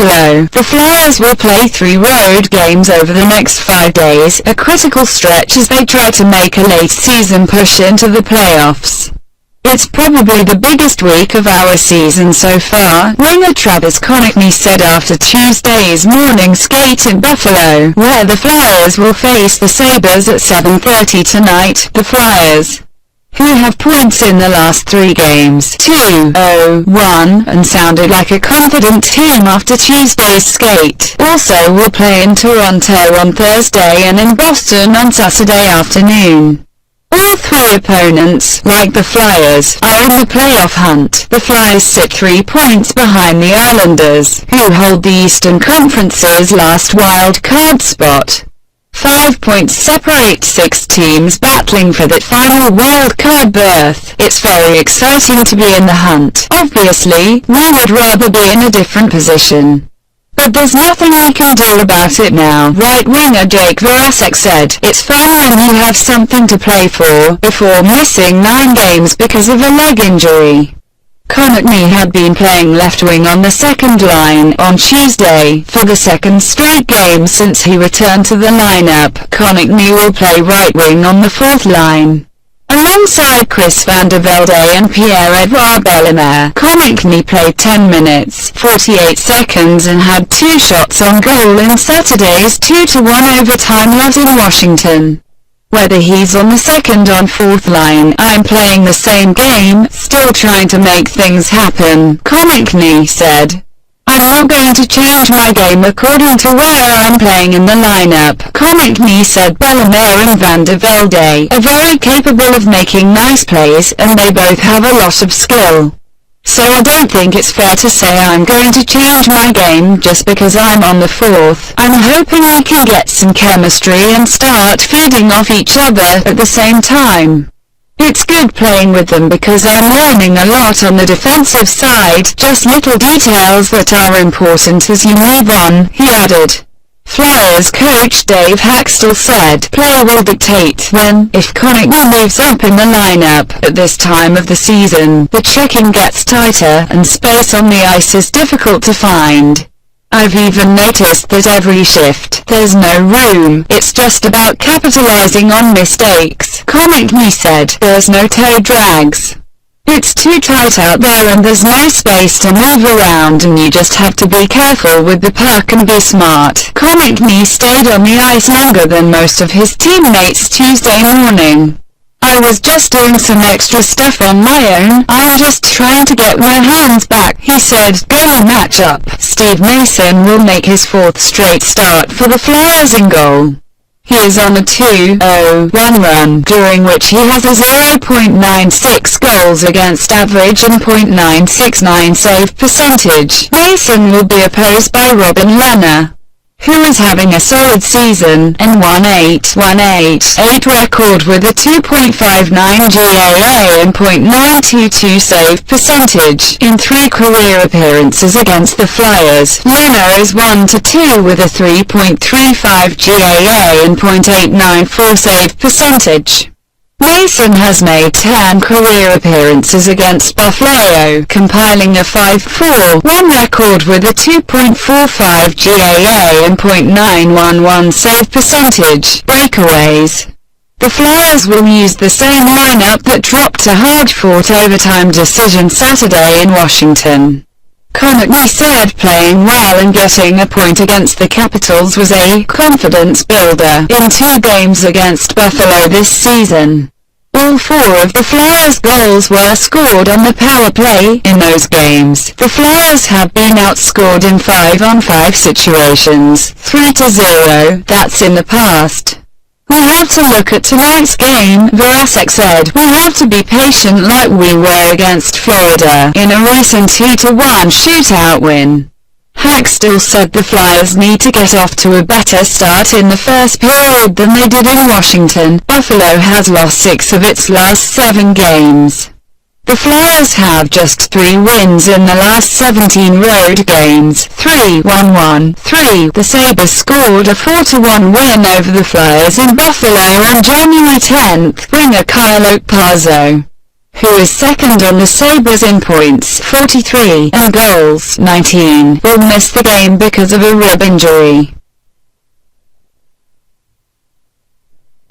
Buffalo. The Flyers will play 3 road games over the next 5 days, a critical stretch as they try to make a late-season push into the playoffs. It's probably the biggest week of our season so far, winger Travis Konechny said after Tuesday's morning skate in Buffalo, where the Flyers will face the Sabres at 7:30 tonight. The Flyers, who have points in the last 3 games, 2-0-1, and sounded like a confident team after Tuesday's skate, also will play in Toronto on Thursday and in Boston on Saturday afternoon. All 3 opponents, like the Flyers, are in the playoff hunt. The Flyers sit 3 points behind the Islanders, who hold the Eastern Conference's last wild card spot. 5 points separate 6 teams battling for that final wild card berth. It's very exciting to be in the hunt. Obviously, we would rather be in a different position, but there's nothing we can do about it now, right winger Jake Voracek said. It's fun when you have something to play for, before missing 9 games because of a leg injury. Konechny had been playing left wing on the second line on Tuesday, for the 2nd straight game since he returned to the lineup. Konechny will play right wing on the 4th line, alongside Chris Van der Velde and Pierre-Edouard Bellemare. Konechny played 10 minutes, 48 seconds and had 2 shots on goal in Saturday's 2-1 overtime loss in Washington. Whether he's on the 2nd or 4th line, I'm playing the same game, still trying to make things happen, Konechny said. I'm not going to change my game according to where I'm playing in the lineup, Konechny said. Bellemare and Van der Velde are very capable of making nice plays, and they both have a lot of skill. So I don't think it's fair to say I'm going to change my game just because I'm on the 4th. I'm hoping we can get some chemistry and start feeding off each other at the same time. It's good playing with them because I'm learning a lot on the defensive side, just little details that are important as you move on, he added. Flyers coach Dave Haxtell said, play will dictate when, if Konechny moves up in the lineup. At this time of the season, the checking gets tighter, and space on the ice is difficult to find. I've even noticed that every shift, there's no room, it's just about capitalizing on mistakes, Konechny said. There's no toe drags. It's too tight out there and there's no space to move around, and you just have to be careful with the puck and be smart. Konechny stayed on the ice longer than most of his teammates Tuesday morning. I was just doing some extra stuff on my own, I'm just trying to get my hands back, he said. Goalie matchup. Steve Mason will make his 4th straight start for the Flyers in goal. He is on a 2-0-1 run, during which he has a 0.96 goals against average and .969 save percentage. Mason will be opposed by Robin Lehner, who is having a solid season, and 1.8 record with a 2.59 GAA and .922 save percentage. In 3 career appearances against the Flyers, Lehner is 1-2 with a 3.35 GAA and .894 save percentage. Mason has made 10 career appearances against Buffalo, compiling a 5-4-1 record with a 2.45 GAA and .911 save percentage. Breakaways. The Flyers will use the same lineup that dropped a hard-fought overtime decision Saturday in Washington. Konechny said playing well and getting a point against the Capitals was a confidence builder in 2 games against Buffalo this season. All 4 of the Flyers' goals were scored on the power play in those games. The Flyers have been outscored in 5-on-5 situations, 3-0, that's in the past. We have to look at tonight's game, Voracek said. We have to be patient like we were against Florida in a recent 2-1 shootout win. Haxtell said the Flyers need to get off to a better start in the first period than they did in Washington. Buffalo has lost 6 of its last 7 games. The Flyers have just 3 wins in the last 17 road games, 3-1-1-3. The Sabres scored a 4-1 win over the Flyers in Buffalo on January 10th, winger Kyle Okposo who is second on the Sabres in points, 43, and goals, 19, will miss the game because of a rib injury.